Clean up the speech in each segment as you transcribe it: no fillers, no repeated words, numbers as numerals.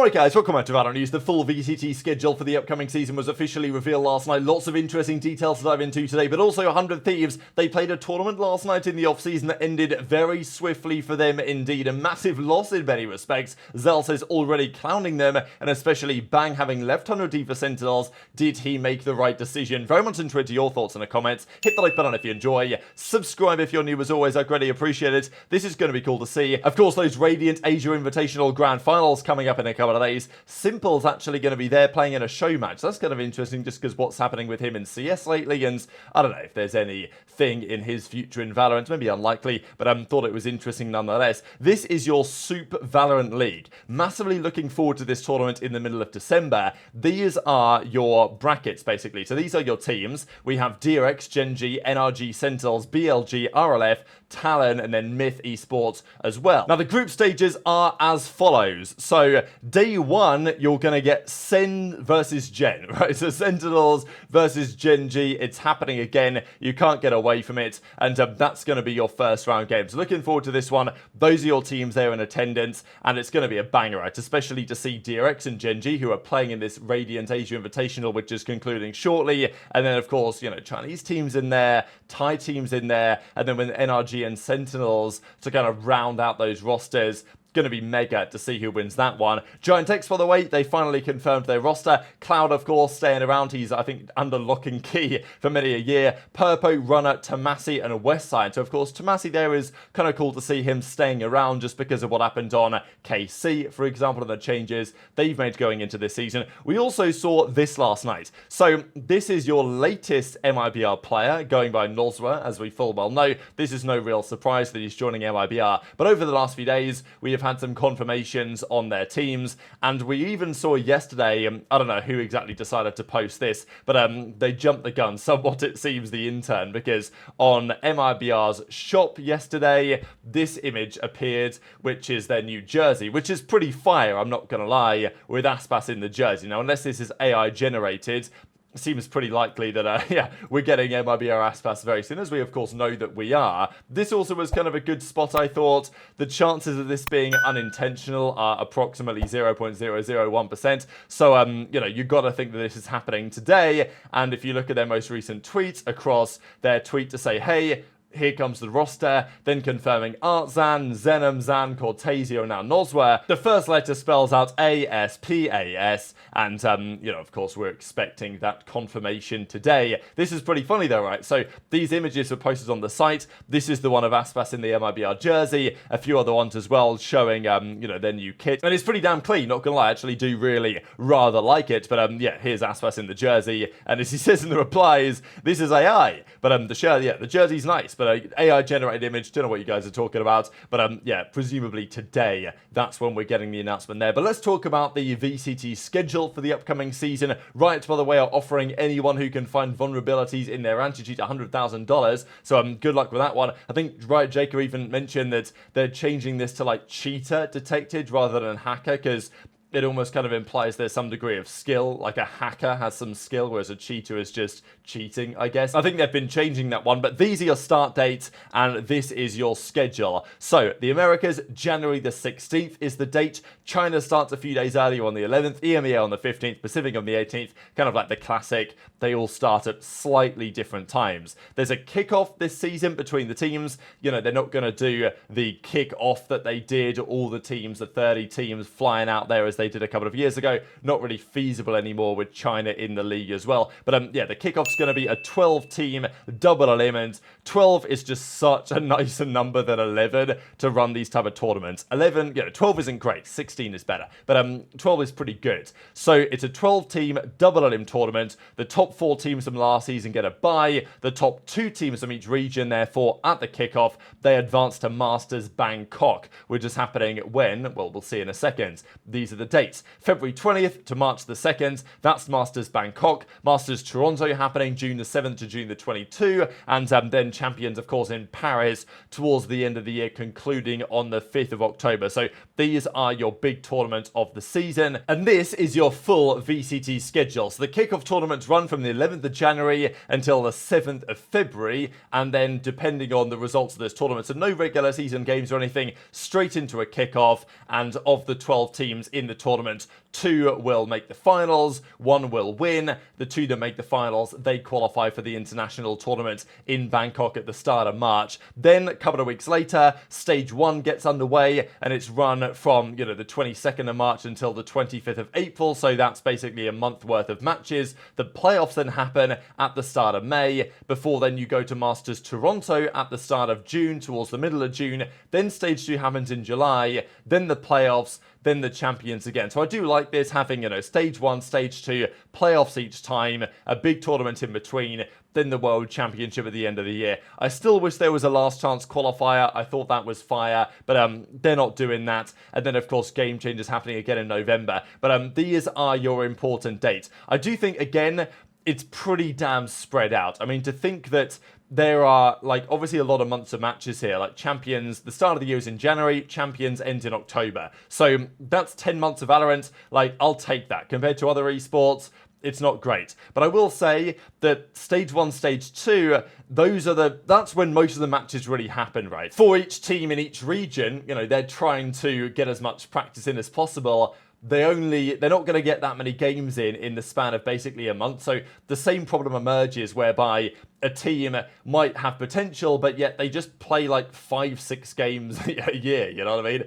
Alright guys, welcome back to VALORANT News. The full VCT schedule for the upcoming season was officially revealed last night. Lots of interesting details to dive into today, but also 100 Thieves. They played a tournament last night in the off-season that ended very swiftly for them indeed. A massive loss in many respects. Zell says already clowning them, and especially Bang having left 100D for Sentinels. Did he make the right decision? Very much into your thoughts in the comments. Hit the like button if you enjoy. Subscribe if you're new as always, I greatly appreciate it. This is going to be cool to see. Of course, those Radiant Asia Invitational Grand Finals coming up in a couple of days. Simple's actually going to be there playing in a show match. That's kind of interesting just because what's happening with him in CS lately, and I don't know if there's anything in his future in Valorant. Maybe unlikely, but I thought it was interesting nonetheless. This is your Super Valorant League. Massively looking forward to this tournament in the middle of December. These are your brackets, basically. So these are your teams. We have DRX, Gen.G, NRG, Sentinels, BLG, RLF, Talon, and then Myth Esports as well. Now, the group stages are as follows. So, day one, you're going to get Sen versus Gen, right? So, Sentinels versus Gen.G. It's happening again. You can't get away from it. And that's going to be your first round game. So, looking forward to this one. Those are your teams there in attendance. And it's going to be a banger, right? Especially to see DRX and Gen.G, who are playing in this Radiant Asia Invitational, which is concluding shortly. And then, of course, you know, Chinese teams in there, Thai teams in there. And then with NRG and Sentinels to kind of round out those rosters. Going to be mega to see who wins that one. Giant X, by the way, they finally confirmed their roster. Cloud, of course, staying around. He's, I think, under lock and key for many a year. Purpo, Runner, Tomasi, and Westside. So, of course, Tomasi there is kind of cool to see him staying around just because of what happened on KC, for example, and the changes they've made going into this season. We also saw this last night. So, this is your latest MIBR player, going by Nozwa, as we full well know. This is no real surprise that he's joining MIBR. But over the last few days, we have had some confirmations on their teams, and we even saw yesterday, I don't know who exactly decided to post this, but they jumped the gun somewhat, it seems, the intern, because on MIBR's shop yesterday, this image appeared, which is their new jersey, which is pretty fire, I'm not gonna lie, with Aspas in the jersey. Now, unless this is AI generated, seems pretty likely that, yeah, we're getting MIBR Aspas very soon, as we, of course, know that we are. This also was kind of a good spot, I thought. The chances of this being unintentional are approximately 0.001%. So, you know, you've got to think that this is happening today. And if you look at their most recent tweets across their tweet to say, hey, here comes the roster, then confirming Artzan, Zenom, Zan, Cortazio, and now Nozwa. The first letter spells out ASPAS, and, you know, of course, we're expecting that confirmation today. This is pretty funny though, right? So, these images were posted on the site. This is the one of Aspas in the MIBR jersey, a few other ones as well, showing, you know, their new kit. And it's pretty damn clean, not gonna lie, I actually do really rather like it, but, yeah, here's Aspas in the jersey, and as he says in the replies, this is AI. But, the shirt, yeah, the jersey's nice, but AI generated image, don't know what you guys are talking about, but yeah, presumably today, that's when we're getting the announcement there. But let's talk about the VCT schedule for the upcoming season. Riot, by the way, are offering anyone who can find vulnerabilities in their anti-cheat $100,000, so good luck with that one. I think Riot Jacob even mentioned that they're changing this to like cheater detected rather than hacker, because it almost kind of implies there's some degree of skill, like a hacker has some skill, whereas a cheater is just cheating, I guess. I think they've been changing that one, but these are your start dates, and this is your schedule. So, the Americas, January the 16th is the date. China starts a few days earlier on the 11th, EMEA on the 15th, Pacific on the 18th, kind of like the classic. They all start at slightly different times. There's a kickoff this season between the teams. You know, they're not going to do the kickoff that they did, all the teams, the 30 teams flying out there as they did a couple of years ago. Not really feasible anymore with China in the league as well. But yeah, the kickoff's going to be a 12-team double eliminate. 12 is just such a nicer number than 11 to run these type of tournaments. 11, you know, 12 isn't great. 16 is better. But 12 is pretty good. So it's a 12-team double elim tournament. The top 4 teams from last season get a bye. The top 2 teams from each region, therefore, at the kickoff, they advance to Masters Bangkok, which is happening when, well, we'll see in a second. These are the dates. February 20th to March the 2nd, that's Masters Bangkok. Masters Toronto happening June the 7th to June the 22nd, and then Champions, of course, in Paris towards the end of the year, concluding on the 5th of October. So these are your big tournaments of the season, and this is your full VCT schedule. So the kickoff tournaments run from the 11th of January until the 7th of February, and then depending on the results of those tournaments, and no regular season games or anything, straight into a kickoff. And of the 12 teams in the tournament. 2 will make the finals, 1 will win. The 2 that make the finals, they qualify for the international tournament in Bangkok at the start of March. Then, a couple of weeks later, Stage 1 gets underway, and it's run from, the 22nd of March until the 25th of April, so that's basically a month worth of matches. The playoffs then happen at the start of May, before then you go to Masters Toronto at the start of June, towards the middle of June. Then Stage 2 happens in July, then the playoffs, then the champions again. So I do like this, having, Stage 1, Stage 2, playoffs each time, a big tournament in between, then the World Championship at the end of the year. I still wish there was a last chance qualifier. I thought that was fire, but they're not doing that. And then, of course, Game Changers happening again in November. But these are your important dates. I do think, again, it's pretty damn spread out. I mean, to think that there are, obviously a lot of months of matches here. Champions, the start of the year is in January, Champions ends in October. So that's 10 months of Valorant. I'll take that. Compared to other esports, it's not great. But I will say that Stage 1, Stage 2, that's when most of the matches really happen, right? For each team in each region, they're trying to get as much practice in as possible. They're not going to get that many games in the span of basically a month. So the same problem emerges whereby a team might have potential, but yet they just play 5-6 games a year, you know what I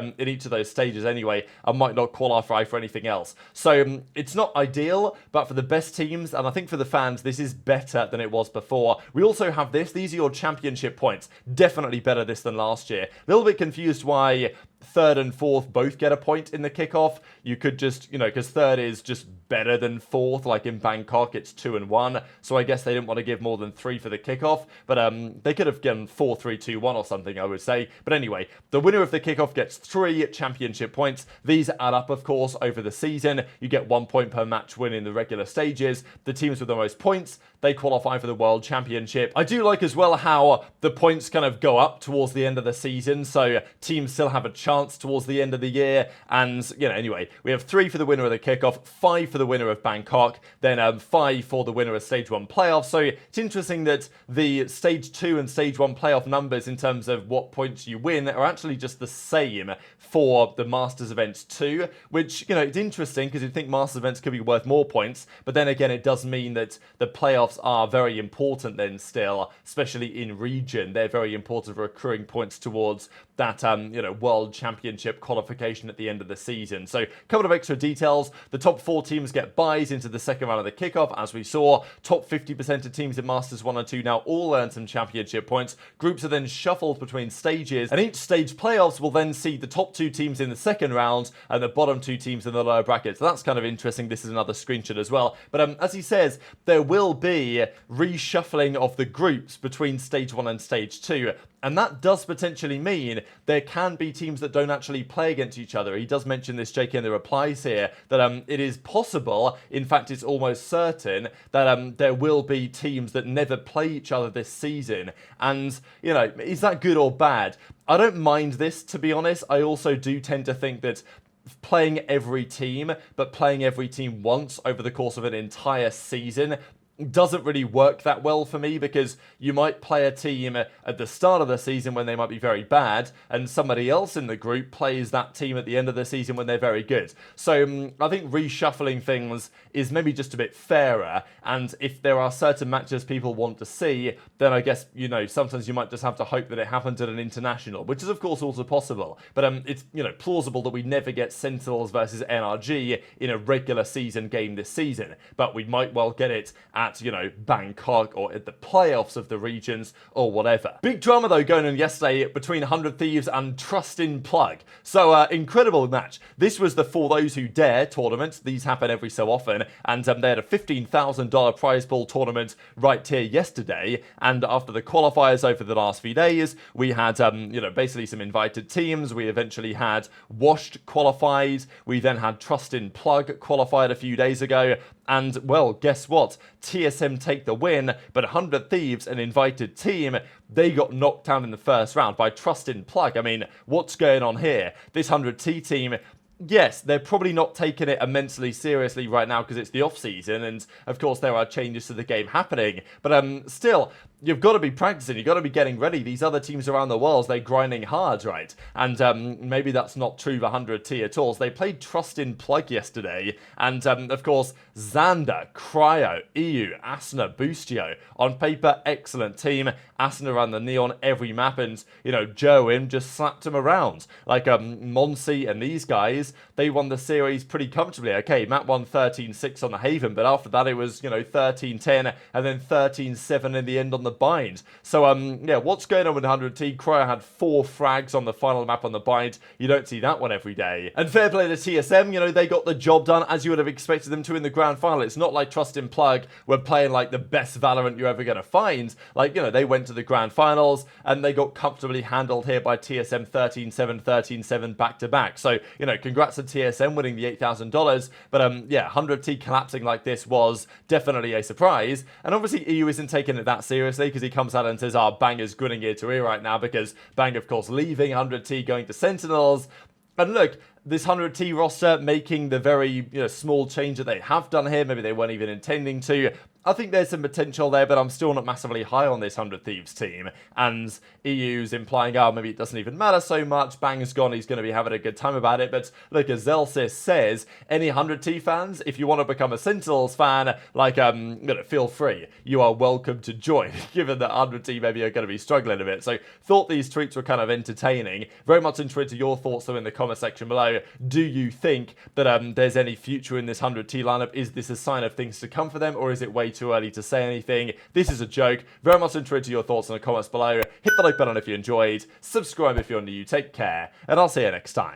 mean? In each of those stages anyway, and might not qualify for anything else. So it's not ideal, but for the best teams, and I think for the fans, this is better than it was before. We also have this. These are your championship points. Definitely better this than last year. A little bit confused why 3rd and 4th both get a point in the kickoff. You could just, because 3rd is just better than 4th, like in Bangkok, it's 2 and 1. So I guess they didn't want to give more than 3 for the kickoff, but they could have given 4, 3, 2, 1 or something, I would say. But anyway, the winner of the kickoff gets 3 championship points. These add up, of course, over the season. You get 1 point per match win in the regular stages. The teams with the most points, they qualify for the World Championship. I do like as well how the points kind of go up towards the end of the season, so teams still have a chance towards the end of the year. And, anyway, we have 3 for the winner of the kickoff, 5 for the winner of Bangkok, then 5 for the winner of Stage 1 playoffs. So it's interesting that the Stage 2 and Stage 1 playoff numbers in terms of what points you win are actually just the same for the Masters events too, which, it's interesting because you'd think Masters events could be worth more points, but then again, it does mean that the playoffs are very important then still, especially in region. They're very important for accruing points towards that, World Championship qualification at the end of the season. So a couple of extra details. The top 4 teams get buys into the second round of the kickoff, as we saw. Top 50% of teams in Masters 1 and 2 now all earn some championship points. Groups are then shuffled between stages, and each stage playoffs will then see the top 2 teams in the second round and the bottom 2 teams in the lower bracket. So that's kind of interesting. This is another screenshot as well. But as he says, there will be reshuffling of the groups between Stage 1 and Stage 2. And that does potentially mean there can be teams that don't actually play against each other. He does mention this, JK, in the replies here, that it is possible, in fact it's almost certain, that there will be teams that never play each other this season. And, is that good or bad? I don't mind this, to be honest. I also do tend to think that playing every team, but playing every team once over the course of an entire season doesn't really work that well for me, because you might play a team at the start of the season when they might be very bad, and somebody else in the group plays that team at the end of the season when they're very good. So I think reshuffling things is maybe just a bit fairer, and if there are certain matches people want to see, then I guess, sometimes you might just have to hope that it happens at an international, which is of course also possible. But it's, plausible that we never get Sentinels versus NRG in a regular season game this season, but we might well get it at, Bangkok or at the playoffs of the regions or whatever. Big drama though going on yesterday between 100 Thieves and Trust in Plug. So incredible match. This was the For Those Who Dare tournament. These happen every so often, and they had a $15,000 prize pool tournament right here yesterday. And after the qualifiers over the last few days, we had basically some invited teams. We eventually had Washed qualified. We then had Trust in Plug qualified a few days ago. And, well, guess what? TSM take the win, but 100 Thieves, an invited team, they got knocked down in the first round by Trust in Plug. I mean, what's going on here? This 100T team yes, they're probably not taking it immensely seriously right now because it's the off-season, and of course there are changes to the game happening. But still, you've got to be practicing, you've got to be getting ready. These other teams around the world, they're grinding hard, right? And maybe that's not true of 100T at all. So they played Trust in Plug yesterday, and of course, Xander, Cryo, EU, Asuna, Boostio. On paper, excellent team. Asuna ran the Neon every map, and, Joe just slapped him around. Like, Monsi and these guys, they won the series pretty comfortably. Okay, Matt won 13-6 on the Haven, but after that it was, 13-10, and then 13-7 in the end on the Bind. So, yeah, what's going on with 100T? Cryo had 4 frags on the final map on the Bind. You don't see that one every day. And fair play to TSM, they got the job done as you would have expected them to in the grand final. It's not like Trust in Plug were playing like the best Valorant you're ever going to find. Like, they went to the grand finals and they got comfortably handled here by TSM 13-7, 13-7 back-to-back. So, congrats to TSM winning the $8,000. But, yeah, 100T collapsing like this was definitely a surprise. And obviously EU isn't taking it that seriously because he comes out and says, Bang is grinning ear to ear right now because Bang, of course, leaving 100T, going to Sentinels. And look, this 100T roster making the very small change that they have done here, maybe they weren't even intending to. I think there's some potential there, but I'm still not massively high on this 100 Thieves team. And EU's implying, maybe it doesn't even matter so much. Bang's gone, he's going to be having a good time about it. But look, as Zelsis says, any 100T fans, if you want to become a Sentinels fan, feel free. You are welcome to join, given that 100T maybe are going to be struggling a bit. So thought these tweets were kind of entertaining. Very much interested your thoughts though in the comment section below. Do you think that there's any future in this 100T lineup? Is this a sign of things to come for them, or is it way too early to say anything? This is a joke. Very much interested your thoughts in the comments below. Hit the like button if you enjoyed. Subscribe if you're new. Take care, and I'll see you next time.